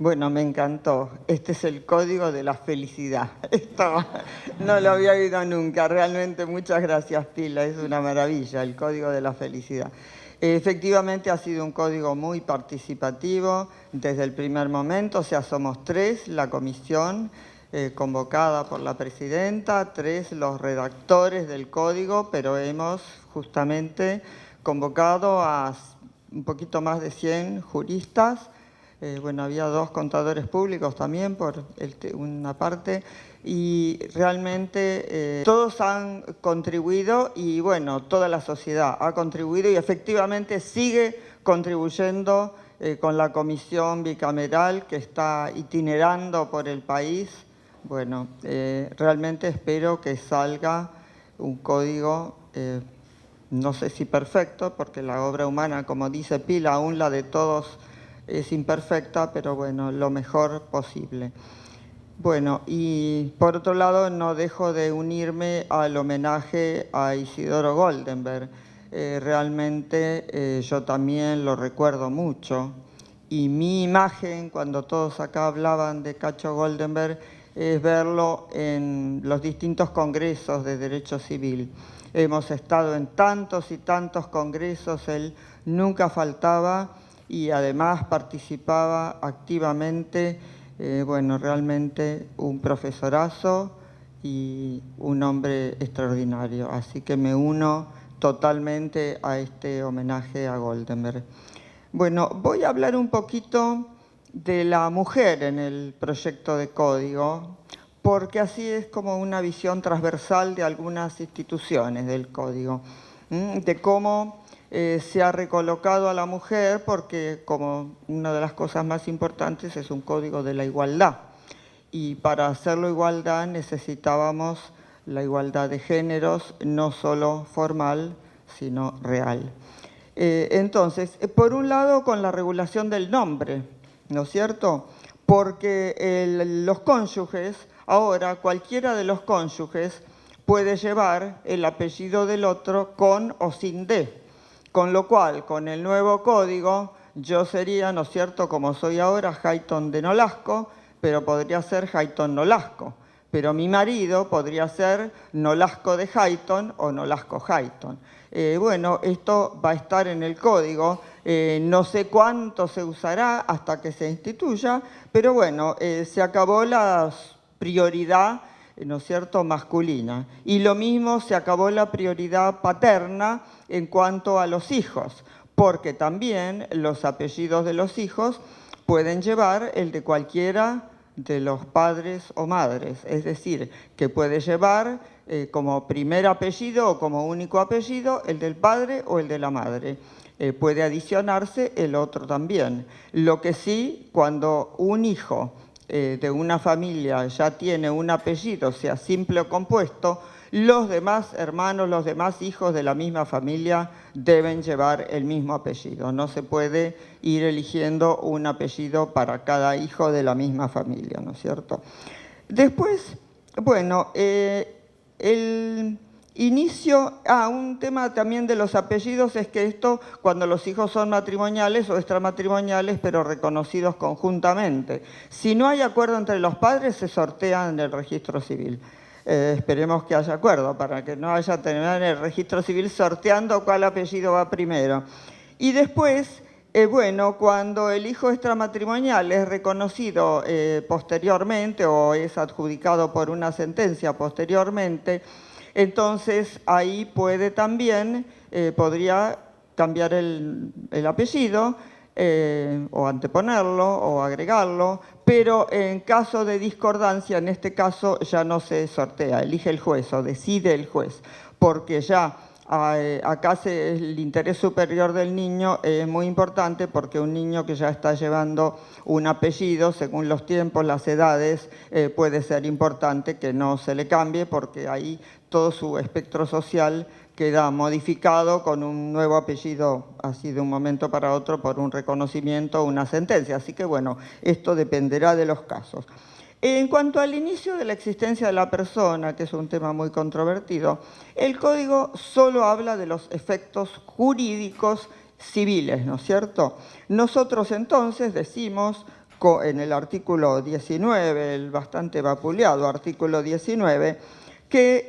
Bueno, me encantó. Este es el código de la felicidad. Esto no lo había oído nunca. Realmente muchas gracias, Pila. Es una maravilla, el código de la felicidad. Efectivamente ha sido un código muy participativo desde el primer momento. O sea, somos 3 la comisión convocada por la presidenta, 3 los redactores del código, pero hemos justamente convocado a un poquito más de 100 juristas. Bueno, había 2 contadores públicos también por una parte, y realmente todos han contribuido y bueno, toda la sociedad ha contribuido y efectivamente sigue contribuyendo con la comisión bicameral que está itinerando por el país. Bueno, realmente espero que salga un código, no sé si perfecto, porque la obra humana, como dice Pila, aún la de todos es imperfecta, pero bueno, lo mejor posible. Bueno, y por otro lado no dejo de unirme al homenaje a Isidoro Goldenberg. Realmente yo también lo recuerdo mucho, y mi imagen, cuando todos acá hablaban de Cacho Goldenberg, es verlo en los distintos congresos de Derecho Civil. Hemos estado en tantos y tantos congresos, él nunca faltaba y además participaba activamente. Bueno, realmente un profesorazo y un hombre extraordinario. Así que me uno totalmente a este homenaje a Goldenberg. Bueno, voy a hablar un poquito de la mujer en el proyecto de código, porque así es como una visión transversal de algunas instituciones del código, de cómo se ha recolocado a la mujer, porque como una de las cosas más importantes es un código de la igualdad, y para hacerlo igualdad necesitábamos la igualdad de géneros, no solo formal, sino real. Entonces, por un lado, con la regulación del nombre, ¿no es cierto? Porque los cónyuges, ahora cualquiera de los cónyuges puede llevar el apellido del otro con o sin D, con lo cual, con el nuevo código, yo sería, ¿no es cierto?, como soy ahora, Hayton de Nolasco, pero podría ser Hayton Nolasco. Pero mi marido podría ser Nolasco de Hayton o Nolasco Hayton. Bueno, esto va a estar en el código, no sé cuánto se usará hasta que se instituya, pero bueno, se acabó la prioridad, ¿no es cierto?, masculina. Y lo mismo se acabó la prioridad paterna en cuanto a los hijos, porque también los apellidos de los hijos pueden llevar el de cualquiera de los padres o madres, es decir, que puede llevar como primer apellido o como único apellido el del padre o el de la madre. Puede adicionarse el otro también. Lo que sí, cuando un hijo de una familia ya tiene un apellido, sea simple o compuesto, los demás hermanos, los demás hijos de la misma familia deben llevar el mismo apellido. No se puede ir eligiendo un apellido para cada hijo de la misma familia, ¿no es cierto? Después, bueno, el inicio, un tema también de los apellidos es que esto, cuando los hijos son matrimoniales o extramatrimoniales, pero reconocidos conjuntamente. Si no hay acuerdo entre los padres, se sortean en el registro civil. Esperemos que haya acuerdo para que no haya terminado en el registro civil sorteando cuál apellido va primero. Y después, bueno, cuando el hijo extramatrimonial es reconocido posteriormente o es adjudicado por una sentencia posteriormente, entonces ahí puede también, podría cambiar el apellido, o anteponerlo o agregarlo, pero en caso de discordancia, en este caso ya no se sortea, elige el juez o decide el juez, porque ya acá el interés superior del niño es muy importante, porque un niño que ya está llevando un apellido, según los tiempos, las edades, puede ser importante que no se le cambie, porque ahí todo su espectro social queda modificado con un nuevo apellido, así de un momento para otro, por un reconocimiento o una sentencia. Así que bueno, esto dependerá de los casos. En cuanto al inicio de la existencia de la persona, que es un tema muy controvertido, el Código solo habla de los efectos jurídicos civiles, ¿no es cierto? Nosotros entonces decimos, en el artículo 19, el bastante vapuleado artículo 19, que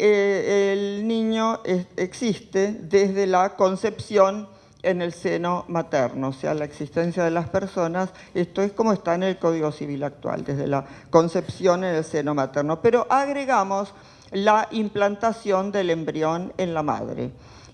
el niño existe desde la concepción en el seno materno, o sea, la existencia de las personas, esto es como está en el Código Civil actual, desde la concepción en el seno materno, pero agregamos la implantación del embrión en la madre.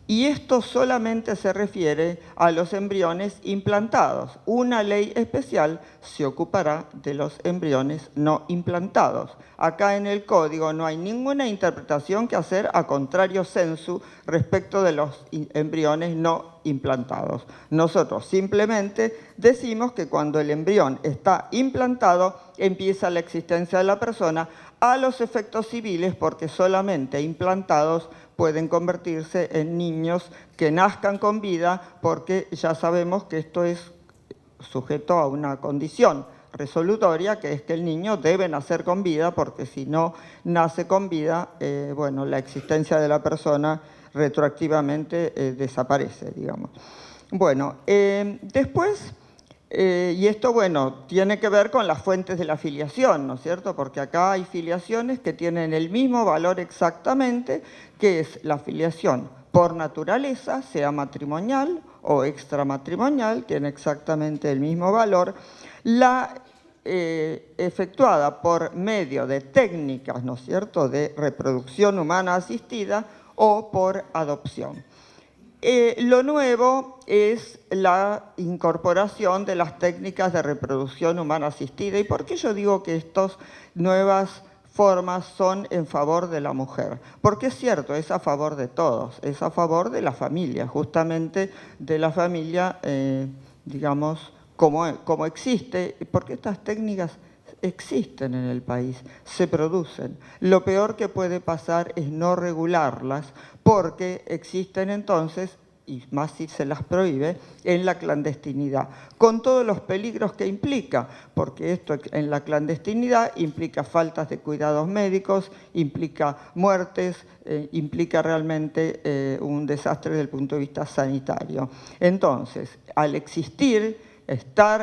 Y esto solamente se refiere a los embriones implantados. Una ley especial se ocupará de los embriones no implantados. Acá en el código no hay ninguna interpretación que hacer a contrario sensu respecto de los embriones no implantados. Nosotros simplemente decimos que cuando el embrión está implantado empieza la existencia de la persona a los efectos civiles, porque solamente implantados pueden convertirse en niños que nazcan con vida, porque ya sabemos que esto es sujeto a una condición resolutoria, que es que el niño debe nacer con vida, porque si no nace con vida, bueno, la existencia de la persona retroactivamente desaparece, digamos. Bueno, después, y esto, bueno, tiene que ver con las fuentes de la filiación, ¿no es cierto? Porque acá hay filiaciones que tienen el mismo valor exactamente, que es la filiación por naturaleza, sea matrimonial o extramatrimonial, tiene exactamente el mismo valor. La efectuada por medio de técnicas, ¿no es cierto?, de reproducción humana asistida o por adopción. Lo nuevo es la incorporación de las técnicas de reproducción humana asistida. ¿Y por qué yo digo que estas nuevas formas son en favor de la mujer? Porque es cierto, es a favor de todos, es a favor de la familia, justamente de la familia, digamos, como existe, porque estas técnicas existen en el país, se producen. Lo peor que puede pasar es no regularlas, porque existen entonces, y más si se las prohíbe, en la clandestinidad, con todos los peligros que implica, porque esto en la clandestinidad implica faltas de cuidados médicos, implica muertes, implica realmente un desastre desde el punto de vista sanitario. Entonces, al existir,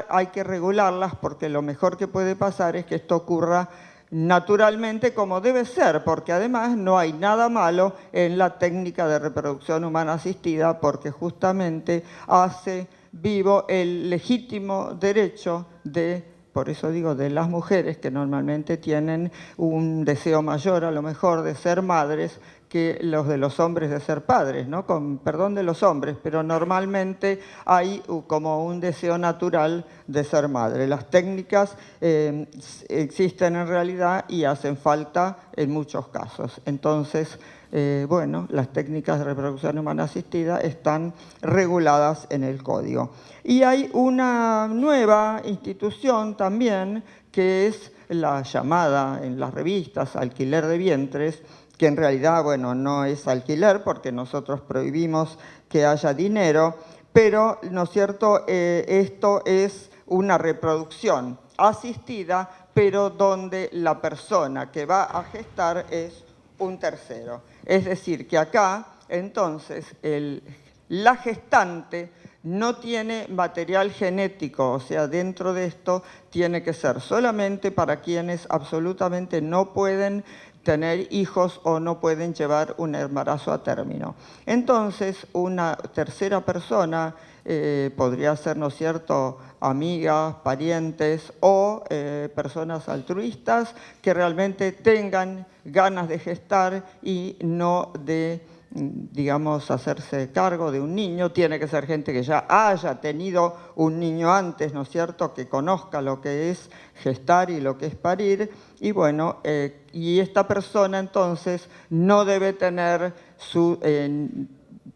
hay que regularlas, porque lo mejor que puede pasar es que esto ocurra naturalmente como debe ser, porque además no hay nada malo en la técnica de reproducción humana asistida, porque justamente hace vivo el legítimo derecho por eso digo, de las mujeres, que normalmente tienen un deseo mayor a lo mejor de ser madres que los de los hombres de ser padres, ¿no? Con perdón de los hombres, pero normalmente hay como un deseo natural de ser madre. Las técnicas existen en realidad y hacen falta en muchos casos. Entonces, bueno, las técnicas de reproducción humana asistida están reguladas en el código. Y hay una nueva institución también, que es la llamada en las revistas alquiler de vientres, que en realidad, bueno, no es alquiler porque nosotros prohibimos que haya dinero, pero, ¿no es cierto?, esto es una reproducción asistida, pero donde la persona que va a gestar es un tercero. Es decir, que acá, entonces, la gestante no tiene material genético, o sea, dentro de esto tiene que ser solamente para quienes absolutamente no pueden tener hijos o no pueden llevar un embarazo a término. Entonces, una tercera persona podría ser, ¿no es cierto?, amigas, parientes o personas altruistas que realmente tengan ganas de gestar y no de, digamos, hacerse cargo de un niño. Tiene que ser gente que ya haya tenido un niño antes, ¿no es cierto?, que conozca lo que es gestar y lo que es parir. Y bueno, y esta persona entonces no debe tener su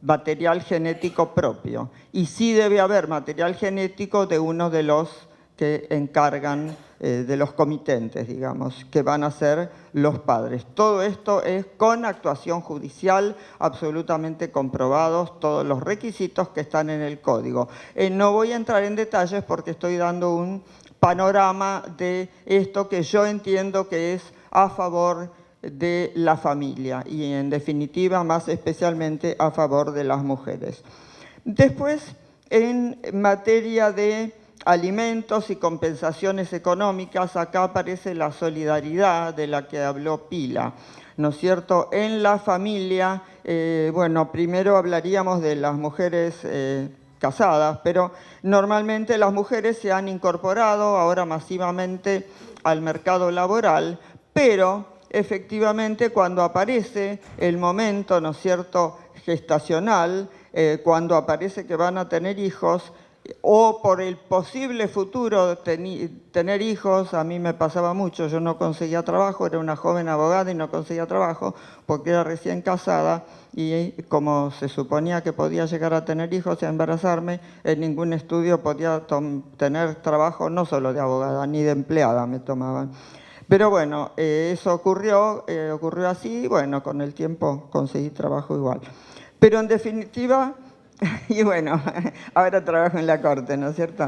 material genético propio. Y sí debe haber material genético de uno de los que encargan, de los comitentes, digamos, que van a ser los padres. Todo esto es con actuación judicial, absolutamente comprobados todos los requisitos que están en el código. No voy a entrar en detalles porque estoy dando un panorama de esto que yo entiendo que es a favor de la familia y, en definitiva, más especialmente a favor de las mujeres. Después, en materia de alimentos y compensaciones económicas. Acá aparece la solidaridad de la que habló Pila, ¿no es cierto? En la familia, bueno, primero hablaríamos de las mujeres casadas, pero normalmente las mujeres se han incorporado ahora masivamente al mercado laboral, pero efectivamente cuando aparece el momento, ¿no es cierto?, gestacional, cuando aparece que van a tener hijos, o por el posible futuro tener hijos. A mí me pasaba mucho, yo no conseguía trabajo, era una joven abogada y no conseguía trabajo porque era recién casada, y como se suponía que podía llegar a tener hijos y a embarazarme, en ningún estudio podía tener trabajo, no solo de abogada, ni de empleada me tomaban. Pero bueno, eso ocurrió así, y bueno, con el tiempo conseguí trabajo igual. Pero en definitiva, y bueno, ahora trabajo en la corte, ¿no es cierto?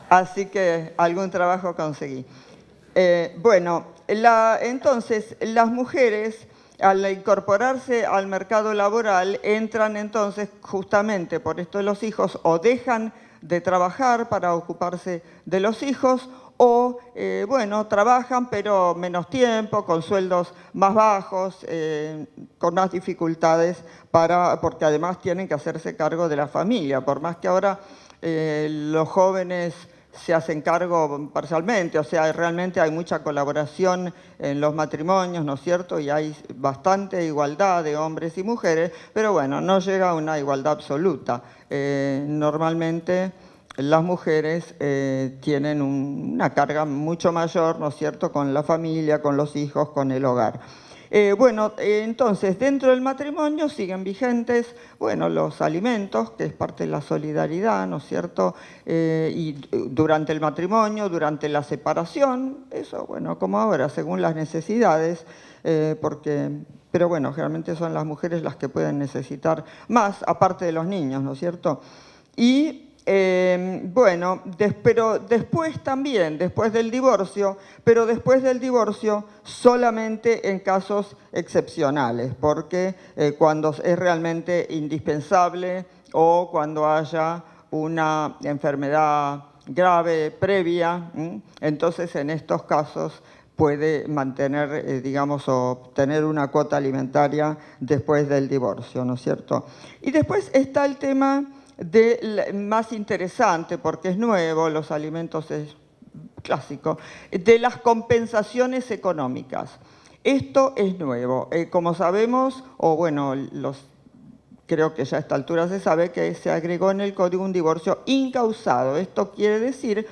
Así que algún trabajo conseguí. Bueno, entonces las mujeres, al incorporarse al mercado laboral, entran entonces justamente por esto de los hijos, o dejan de trabajar para ocuparse de los hijos, o, bueno, trabajan pero menos tiempo, con sueldos más bajos, con más dificultades, porque además tienen que hacerse cargo de la familia. Por más que ahora los jóvenes se hacen cargo parcialmente, o sea, realmente hay mucha colaboración en los matrimonios, ¿no es cierto? Y hay bastante igualdad de hombres y mujeres, pero bueno, no llega a una igualdad absoluta. Normalmente las mujeres tienen una carga mucho mayor, ¿no es cierto?, con la familia, con los hijos, con el hogar. Bueno, entonces, dentro del matrimonio siguen vigentes, bueno, los alimentos, que es parte de la solidaridad, ¿no es cierto? Y durante el matrimonio, durante la separación, eso, bueno, como ahora, según las necesidades, pero bueno, generalmente son las mujeres las que pueden necesitar más, aparte de los niños, ¿no es cierto? Y bueno, pero después también, después del divorcio solamente en casos excepcionales, porque cuando es realmente indispensable o cuando haya una enfermedad grave previa, entonces en estos casos puede mantener, digamos, o tener una cuota alimentaria después del divorcio, ¿no es cierto? Y después está el tema más interesante, porque es nuevo, los alimentos es clásico, de las compensaciones económicas. Esto es nuevo. Como sabemos, o bueno, creo que ya a esta altura se sabe que se agregó en el código un divorcio incausado. Esto quiere decir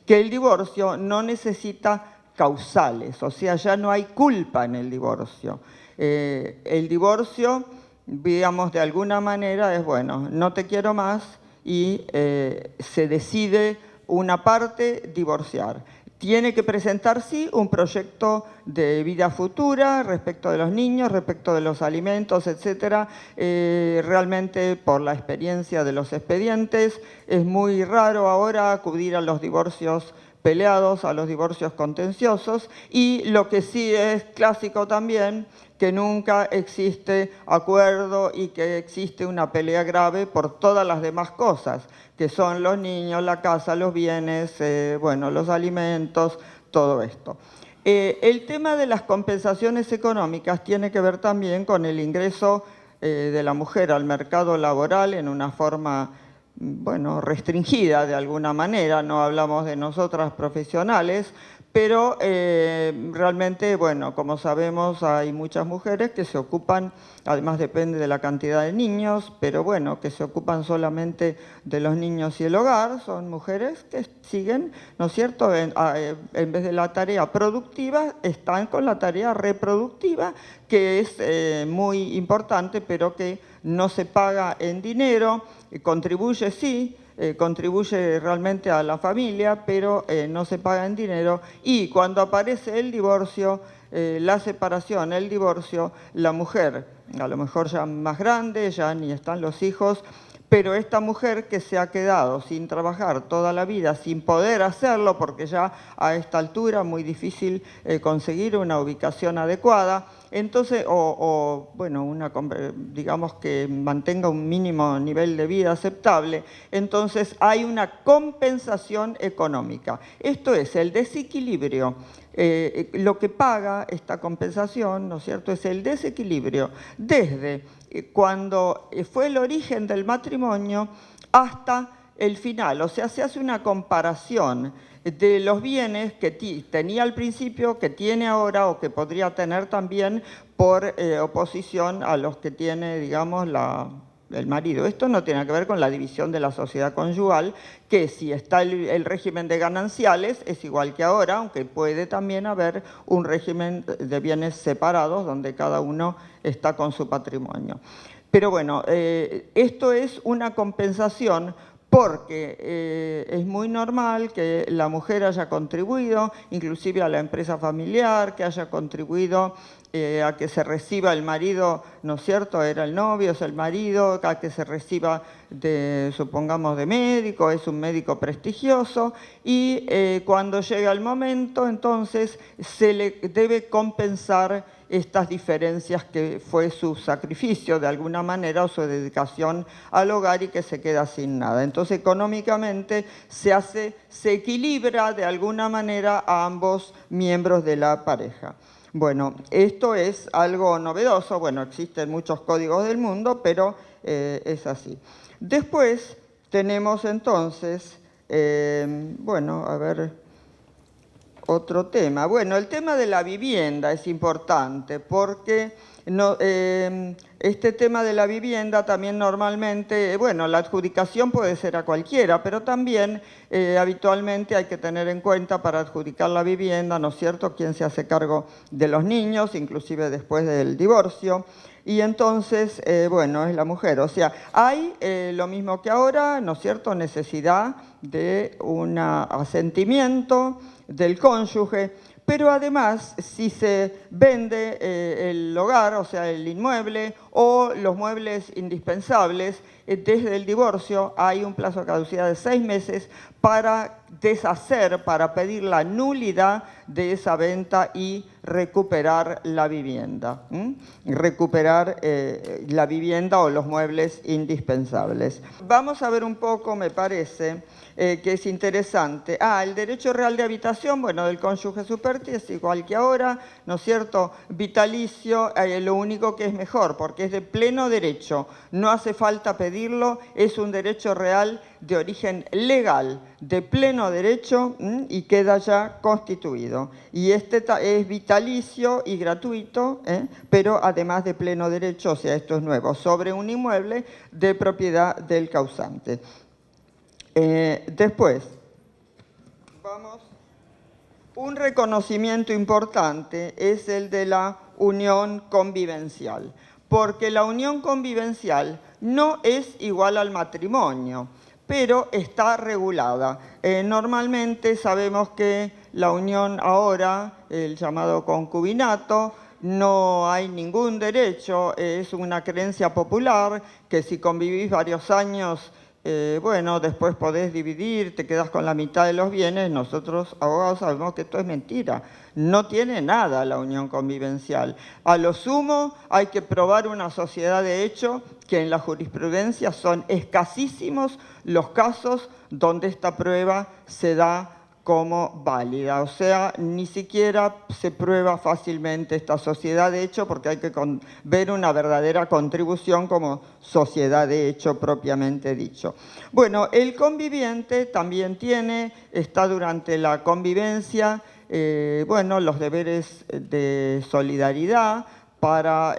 que el divorcio no necesita causales, o sea, ya no hay culpa en el divorcio. El divorcio, digamos, de alguna manera es, bueno, no te quiero más, y se decide una parte divorciar. Tiene que presentar, sí, un proyecto de vida futura respecto de los niños, respecto de los alimentos, etc. Realmente, por la experiencia de los expedientes, es muy raro ahora acudir a los divorcios peleados, a los divorcios contenciosos, y lo que sí es clásico también, que nunca existe acuerdo y que existe una pelea grave por todas las demás cosas, que son los niños, la casa, los bienes, bueno, los alimentos, todo esto. El tema de las compensaciones económicas tiene que ver también con el ingreso de la mujer al mercado laboral en una forma, bueno, restringida de alguna manera. No hablamos de nosotras profesionales, pero realmente, bueno, como sabemos, hay muchas mujeres que se ocupan, además depende de la cantidad de niños, pero bueno, que se ocupan solamente de los niños y el hogar. Son mujeres que siguen, ¿no es cierto?, en vez de la tarea productiva, están con la tarea reproductiva, que es muy importante, pero que no se paga en dinero, contribuye, sí, contribuye realmente a la familia, pero no se paga en dinero. Y cuando aparece el divorcio, la separación, el divorcio, la mujer, a lo mejor ya más grande, ya ni están los hijos, pero esta mujer que se ha quedado sin trabajar toda la vida, sin poder hacerlo, porque ya a esta altura es muy difícil conseguir una ubicación adecuada, Entonces, bueno, digamos que mantenga un mínimo nivel de vida aceptable, entonces hay una compensación económica. Esto es el desequilibrio. Lo que paga esta compensación, ¿no es cierto?, es el desequilibrio desde cuando fue el origen del matrimonio hasta el final. O sea, se hace una comparación de los bienes que tenía al principio, que tiene ahora o que podría tener también por oposición a los que tiene, digamos, el marido. Esto no tiene que ver con la división de la sociedad conyugal, que si está el régimen de gananciales es igual que ahora, aunque puede también haber un régimen de bienes separados donde cada uno está con su patrimonio. Pero bueno, esto es una compensación porque es muy normal que la mujer haya contribuido, inclusive a la empresa familiar, que haya contribuido a que se reciba el marido, ¿no es cierto?, era el novio, es el marido, a que se reciba, supongamos, de médico, es un médico prestigioso, y cuando llega el momento, entonces se le debe compensar estas diferencias que fue su sacrificio de alguna manera o su dedicación al hogar y que se queda sin nada. Entonces económicamente se equilibra de alguna manera a ambos miembros de la pareja. Bueno, esto es algo novedoso, bueno, existen muchos códigos del mundo, pero es así. Después tenemos entonces, bueno, a ver, otro tema. Bueno, el tema de la vivienda es importante porque este tema de la vivienda también normalmente, bueno, la adjudicación puede ser a cualquiera, pero también habitualmente hay que tener en cuenta para adjudicar la vivienda, ¿no es cierto?, quién se hace cargo de los niños, inclusive después del divorcio. Y entonces, bueno, es la mujer. O sea, hay lo mismo que ahora, ¿no es cierto?, necesidad de un asentimiento del cónyuge, pero además, si se vende el hogar, o sea, el inmueble o los muebles indispensables, desde el divorcio hay un plazo de caducidad de 6 meses para deshacer, para pedir la nulidad de esa venta y recuperar la vivienda. Recuperar la vivienda o los muebles indispensables. Vamos a ver un poco, me parece, que es interesante. El derecho real de habitación, bueno, del cónyuge superti es igual que ahora, ¿no es cierto? Vitalicio, lo único que es mejor, porque es de pleno derecho, no hace falta pedirlo, es un derecho real de origen legal, de pleno derecho, y queda ya constituido. Y este es vitalicio y gratuito, pero además de pleno derecho, o sea, esto es nuevo, sobre un inmueble de propiedad del causante. Después, vamos, un reconocimiento importante es el de la unión convivencial, porque la unión convivencial no es igual al matrimonio, pero está regulada. Normalmente sabemos que la unión ahora, el llamado concubinato, no hay ningún derecho, es una creencia popular que si convivís varios años, bueno, después podés dividir, te quedás con la mitad de los bienes. Nosotros, abogados, sabemos que esto es mentira. No tiene nada la unión convivencial. A lo sumo hay que probar una sociedad de hecho, que en la jurisprudencia son escasísimos los casos donde esta prueba se da como válida. O sea, ni siquiera se prueba fácilmente esta sociedad de hecho porque hay que ver una verdadera contribución como sociedad de hecho propiamente dicho. Bueno, el conviviente también está durante la convivencia, bueno, los deberes de solidaridad para,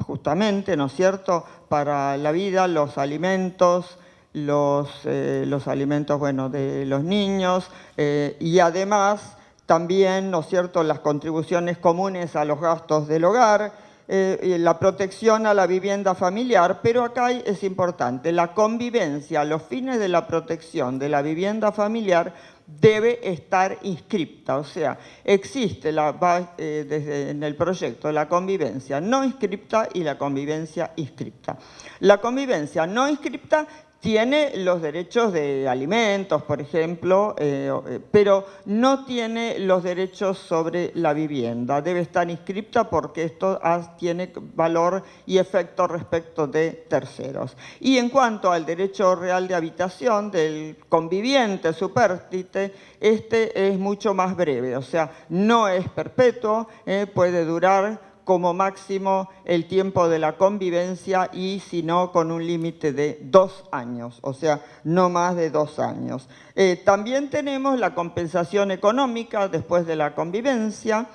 justamente, ¿no es cierto?, para la vida, los alimentos, los alimentos, bueno, de los niños, y además también, ¿no es cierto?, las contribuciones comunes a los gastos del hogar, la protección a la vivienda familiar, pero acá es importante, la convivencia, los fines de la protección de la vivienda familiar debe estar inscripta, o sea, existe desde en el proyecto la convivencia no inscripta y la convivencia inscripta. La convivencia no inscripta tiene los derechos de alimentos, por ejemplo, pero no tiene los derechos sobre la vivienda. Debe estar inscripta porque esto tiene valor y efecto respecto de terceros. Y en cuanto al derecho real de habitación del conviviente supérstite, este es mucho más breve, o sea, no es perpetuo, puede durar como máximo el tiempo de la convivencia y si no con un límite de 2 años, o sea, no más de 2 años. También tenemos la compensación económica después de la convivencia,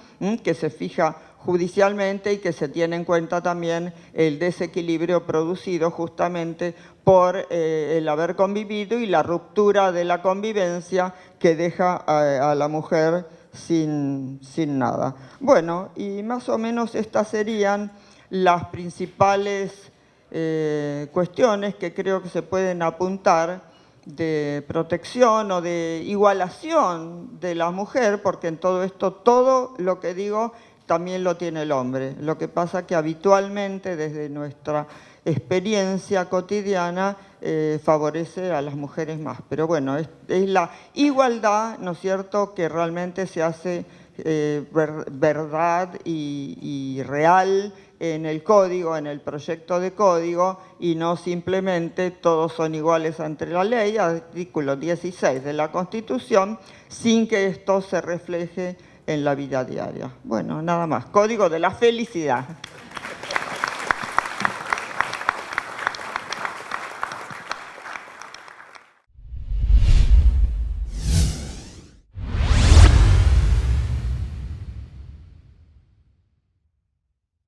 que se fija judicialmente y que se tiene en cuenta también el desequilibrio producido justamente por el haber convivido y la ruptura de la convivencia que deja a la mujer sin nada. Bueno, y más o menos estas serían las principales cuestiones que creo que se pueden apuntar de protección o de igualación de la mujer, porque en todo esto, todo lo que digo también lo tiene el hombre. Lo que pasa que habitualmente desde nuestra experiencia cotidiana favorece a las mujeres más. Pero bueno, es la igualdad, ¿no es cierto?, que realmente se hace verdad y real en el código, en el proyecto de código, y no simplemente todos son iguales ante la ley, artículo 16 de la Constitución, sin que esto se refleje en la vida diaria. Bueno, nada más. Código de la felicidad.